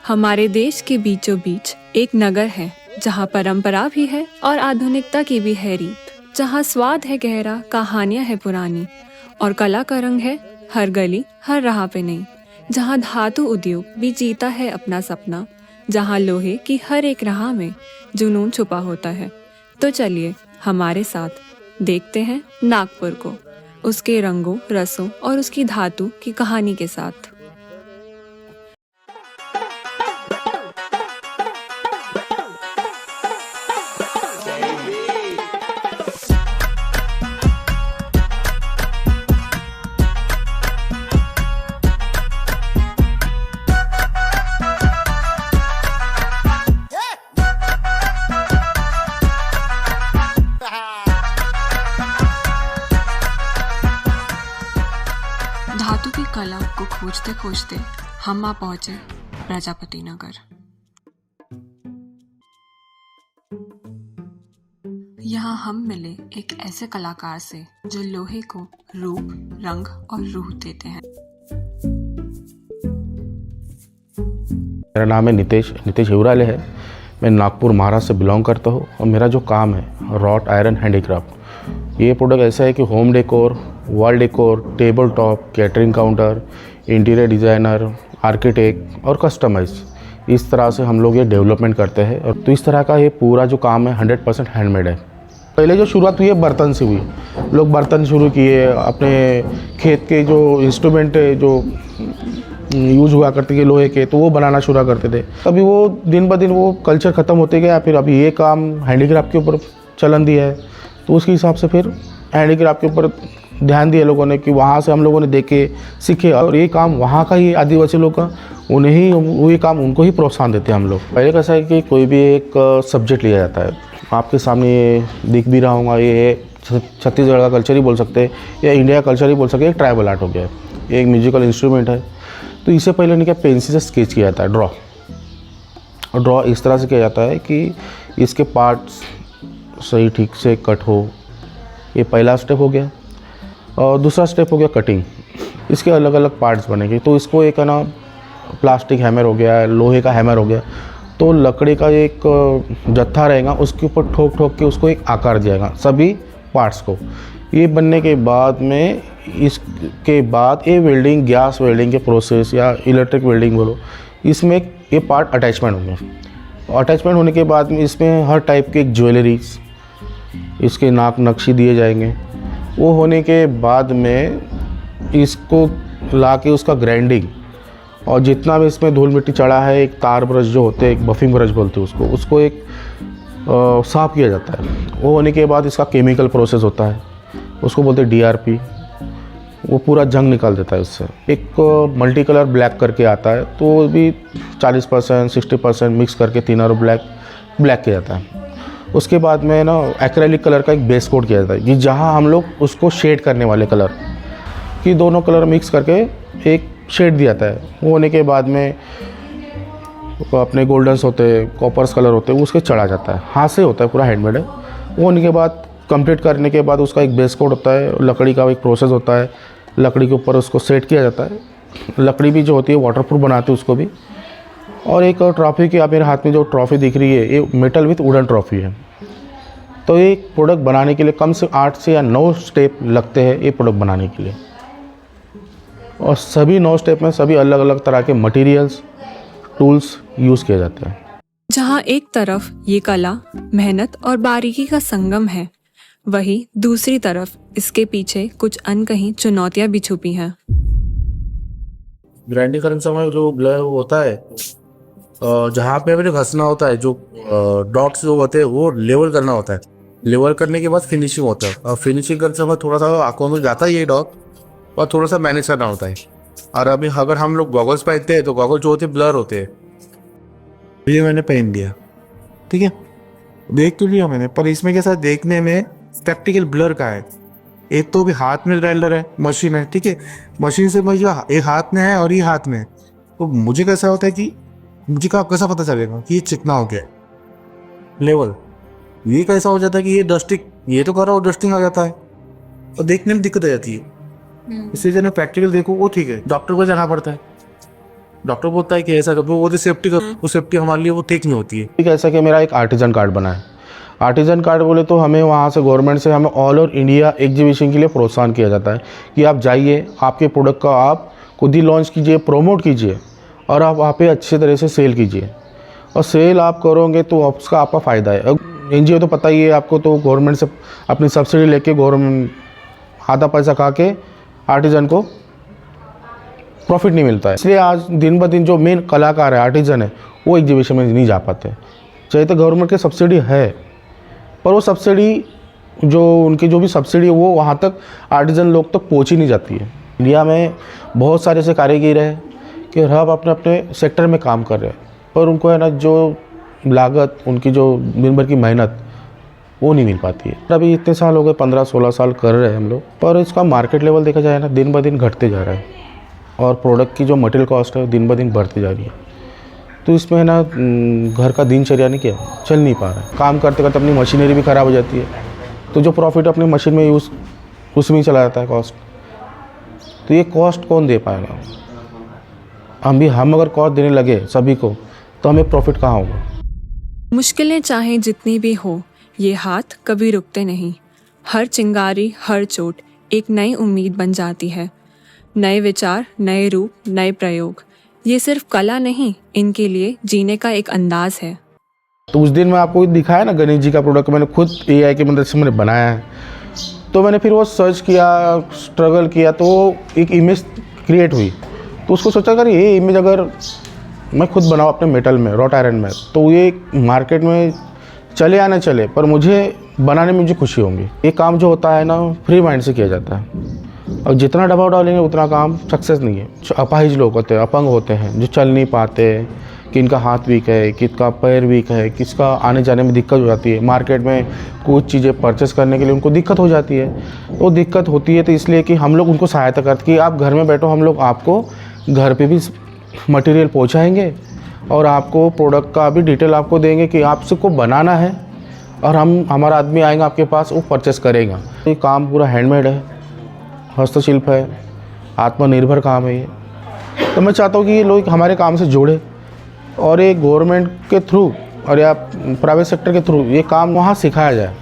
हमारे देश के बीचों बीच एक नगर है जहाँ परंपरा भी है और आधुनिकता की भी है रीत, जहाँ स्वाद है गहरा, कहानियाँ है पुरानी और कला का रंग है हर गली हर राह पे नहीं, जहाँ धातु उद्योग भी जीता है अपना सपना, जहाँ लोहे की हर एक राह में जुनून छुपा होता है। तो चलिए हमारे साथ देखते हैं नागपुर को, उसके रंगों, रसों और उसकी धातु की कहानी के साथ। धातु की कला को खोजते खोजते हम आ पहुंचे प्रजापति नगर। यहाँ हम मिले एक ऐसे कलाकार से जो लोहे को रूप, रंग और रूह देते हैं। मेरा नाम है नितेश हिवराले है। मैं नागपुर महाराष्ट्र से बिलोंग करता हूँ और मेरा जो काम है रॉट आयरन हैंडीक्राफ्ट। ये प्रोडक्ट ऐसा है कि home decor, wall decor, table top, catering counter, interior designer, architect और कस्टमाइज, इस तरह से हम लोग ये डेवलपमेंट करते हैं। और तो इस तरह का ये पूरा जो काम है 100% हैंडमेड है। पहले जो शुरुआत हुई है बर्तन से हुई। लोग बर्तन शुरू किए, अपने खेत के जो इंस्ट्रूमेंट जो यूज हुआ करते थे लोहे के, तो वो बनाना शुरू करते थे। अभी वो दिन ब दिन वो कल्चर ख़त्म होते गया। फिर अभी ये काम हैंडीक्राफ्ट के ऊपर चलन दिया है, तो उसके हिसाब से फिर हैंडीक्राफ्ट के ऊपर ध्यान दिया लोगों ने कि वहाँ से हम लोगों ने देखे सीखे। और ये काम वहाँ का ही आदिवासी लोग का, उन्हें ही वो ये काम उनको ही प्रोत्साहन देते हैं हम लोग। पहले कैसा है कि कोई भी एक सब्जेक्ट लिया जाता है, आपके सामने ये दिख भी रहा होगा, ये छत्तीसगढ़ का कल्चर ही बोल सकते हैं या इंडिया का कल्चर ही बोल सकते हैं। एक ट्राइबल आर्ट हो गया है, एक म्यूजिकल इंस्ट्रूमेंट है। तो इससे पहले इनके पेंसिल से स्केच किया जाता है, ड्रॉ इस तरह से किया जाता है कि इसके पार्ट्स सही ठीक से कट हो। ये पहला स्टेप हो गया। और दूसरा स्टेप हो गया कटिंग। इसके अलग अलग पार्ट्स बनेंगे। तो इसको एक है ना प्लास्टिक हैमर हो गया, लोहे का हैमर हो गया, तो लकड़ी का एक जत्था रहेगा, उसके ऊपर ठोक ठोक के उसको एक आकार दिया जाएगा सभी पार्ट्स को। ये बनने के बाद में इसके बाद ये वेल्डिंग, गैस वेल्डिंग के प्रोसेस या इलेक्ट्रिक वेल्डिंग बोलो, इसमें ये पार्ट अटैचमेंट होंगे। अटैचमेंट होने के बाद में इसमें हर टाइप के ज्वेलरीज, इसके नाक नक्शी दिए जाएंगे। वो होने के बाद में इसको ला के उसका ग्राइंडिंग, और जितना भी इसमें धूल मिट्टी चढ़ा है, एक तार ब्रश जो होते हैं, एक बफिंग ब्रश बोलते हैं उसको एक साफ़ किया जाता है। वो होने के बाद इसका केमिकल प्रोसेस होता है, उसको बोलते हैं DRP। वो पूरा जंग निकाल देता है उससे। एक मल्टी कलर ब्लैक करके आता है, तो वो भी 40% 60% मिक्स करके तीनों ब्लैक किया जाता है। उसके बाद में ना एक्रेलिक कलर का एक बेस कोट किया जाता है कि जहाँ हम लोग उसको शेड करने वाले कलर कि दोनों कलर मिक्स करके एक शेड दिया जाता है। वो होने के बाद में अपने गोल्डन्स होते हैं, कॉपर्स कलर होते हैं, वो उसके चढ़ा जाता है। हाथ से होता है, पूरा हैंडमेड है। वो होने के बाद कंप्लीट करने के बाद उसका एक बेस कोट होता है, लकड़ी का एक प्रोसेस होता है, लकड़ी के ऊपर उसको सेट किया जाता है। लकड़ी भी जो होती है वाटरप्रूफ बनाते हैं उसको भी। और एक ट्रॉफी की, आप मेरे हाथ में जो ट्रॉफी दिख रही है, ये मेटल विथ वुडन ट्रॉफी है। तो ये प्रोडक्ट बनाने के लिए कम से 8 से या 9 स्टेप लगते हैं ये प्रोडक्ट बनाने के लिए। और सभी 9 स्टेप में सभी अलग अलग तरह के मटेरियल्स, टूल्स यूज़ किए जाते हैं। जहाँ एक तरफ ये कला, मेहनत और बारीकी का संगम है, वहीं दूसरी तरफ इसके पीछे कुछ अनकही चुनौतियां भी छुपी हैं। ग्राइंडिंग करने समय जो ब्लर होता है, जहाँ पे हमें घसना होता है, जो डॉट्स जो होते हैं वो लेवल करना होता है। लेवल करने के बाद फिनिशिंग होता है, और फिनिशिंग करते समय थोड़ा सा आंखों में जाता है ये डॉट, और थोड़ा सा मैनेज करना होता है। और अभी अगर हम लोग गॉगल्स पहनते हैं तो गॉगल जो होते हैं ब्लर होते हैं। ये मैंने पहन लिया, ठीक है, देख तो लिया मैंने, पर इसमें कैसा देखने में प्रैक्टिकल ब्लर का है। एक तो भी हाथ में ग्राइंडर है, मशीन है, ठीक है, मशीन से मुझे एक हाथ में है और ये हाथ में है, तो मुझे कैसा होता है कि मुझे कैसा पता चलेगा कि ये चिकना हो गया लेवल। ये कैसा हो जाता है कि ये डस्टिंग, ये तो कर रहा हो डस्टिंग आ जाता है और देखने में दिक्कत आ जाती है। इसलिए जब मैं प्रैक्टिकल देखूँ वो ठीक है, डॉक्टर को जाना पड़ता है, डॉक्टर बोलता है कि ऐसा कर, वो सेफ्टी का, वो सेफ्टी हमारे लिए वो ठीक नहीं होती है। ठीक है, ऐसा कि मेरा एक आर्टिजन कार्ड बना है। आर्टिजन कार्ड बोले तो हमें वहाँ से गवर्नमेंट से हमें ऑल ओवर इंडिया एग्जीबिशन के लिए प्रोत्साहन किया जाता है कि आप जाइए, आपके प्रोडक्ट का आप खुद ही लॉन्च कीजिए, प्रोमोट कीजिए और आप वहाँ पे अच्छे तरह से सेल कीजिए। और सेल आप करोगे तो उसका आपका फ़ायदा है। अब एनजीओ तो पता ही है आपको, तो गवर्नमेंट से अपनी सब्सिडी लेके गवर्नमेंट आधा पैसा खा के आर्टिजन को प्रॉफिट नहीं मिलता है। इसलिए आज दिन ब दिन जो मेन कलाकार है, आर्टिजन है, वो एग्जीबिशन में नहीं जा पाते। चाहे तो गवर्नमेंट की सब्सिडी है, पर वो सब्सिडी जो उनकी जो भी सब्सिडी है वो वहाँ तक आर्टिजन लोग तक पहुँच ही नहीं जाती है। इंडिया में बहुत सारे ऐसे कारीगर हैं कि हर अपने अपने सेक्टर में काम कर रहे हैं, पर उनको है ना जो लागत, उनकी जो दिन भर की मेहनत, वो नहीं मिल पाती है। अभी इतने साल हो गए, 15-16 साल कर रहे हैं हम लोग, पर इसका मार्केट लेवल देखा जाए ना, दिन ब दिन घटते जा रहा है और प्रोडक्ट की जो मटेरियल कॉस्ट है दिन ब दिन बढ़ती जा रही है। तो इसमें है ना घर का दिनचर्या नहीं क्या चल नहीं पा रहा है। काम करते करते अपनी मशीनरी भी ख़राब हो जाती है, तो जो प्रॉफिट अपनी मशीन में यूज़ उसमें ही चला जाता है कॉस्ट। तो ये कॉस्ट कौन दे पाएगा? हम अगर कॉस्ट देने लगे सभी को, तो हमें प्रॉफिट कहाँ होगा? मुश्किलें चाहे जितनी भी हो, ये हाथ कभी रुकते नहीं। हर चिंगारी, हर चोट एक नई उम्मीद बन जाती है। नए विचार, नए रूप, नए प्रयोग। ये सिर्फ कला नहीं, इनके लिए जीने का एक अंदाज है। तो उस दिन मैं आपको दिखाया ना गणेश जी का प्रोडक्ट, मैंने खुद AI की मदद से मैंने बनाया है। तो मैंने फिर वो सर्च किया, स्ट्रगल किया, तो एक इमेज क्रिएट हुई। तो उसको सोचा अगर ये इमेज अगर मैं खुद बनाऊँ अपने मेटल में, रॉट आयरन में, तो ये मार्केट में चले या ना चले, पर मुझे बनाने में मुझे खुशी होगी। ये काम जो होता है ना, फ्री माइंड से किया जाता है, और जितना दबाव डालेंगे उतना काम सक्सेस नहीं है। जो अपाहिज लोग होते हैं, अपंग होते हैं, जो चल नहीं पाते, किनका हाथ वीक है, किसका पैर वीक है, किसका आने जाने में दिक्कत हो जाती है, मार्केट में कुछ चीज़ें परचेस करने के लिए उनको दिक्कत हो जाती है। वो दिक्कत होती है तो इसलिए कि हम लोग उनको सहायता करते कि आप घर में बैठो, हम लोग आपको घर पे भी मटेरियल पहुंचाएंगे और आपको प्रोडक्ट का भी डिटेल आपको देंगे कि आप सबको बनाना है, और हमारा आदमी आएगा आपके पास, वो परचेस करेगा। ये काम पूरा हैंडमेड है, हस्तशिल्प है, आत्मनिर्भर काम है ये। तो मैं चाहता हूँ कि ये लोग हमारे काम से जुड़े और ये गवर्नमेंट के थ्रू और या प्राइवेट सेक्टर के थ्रू ये काम वहाँ सिखाया जाए।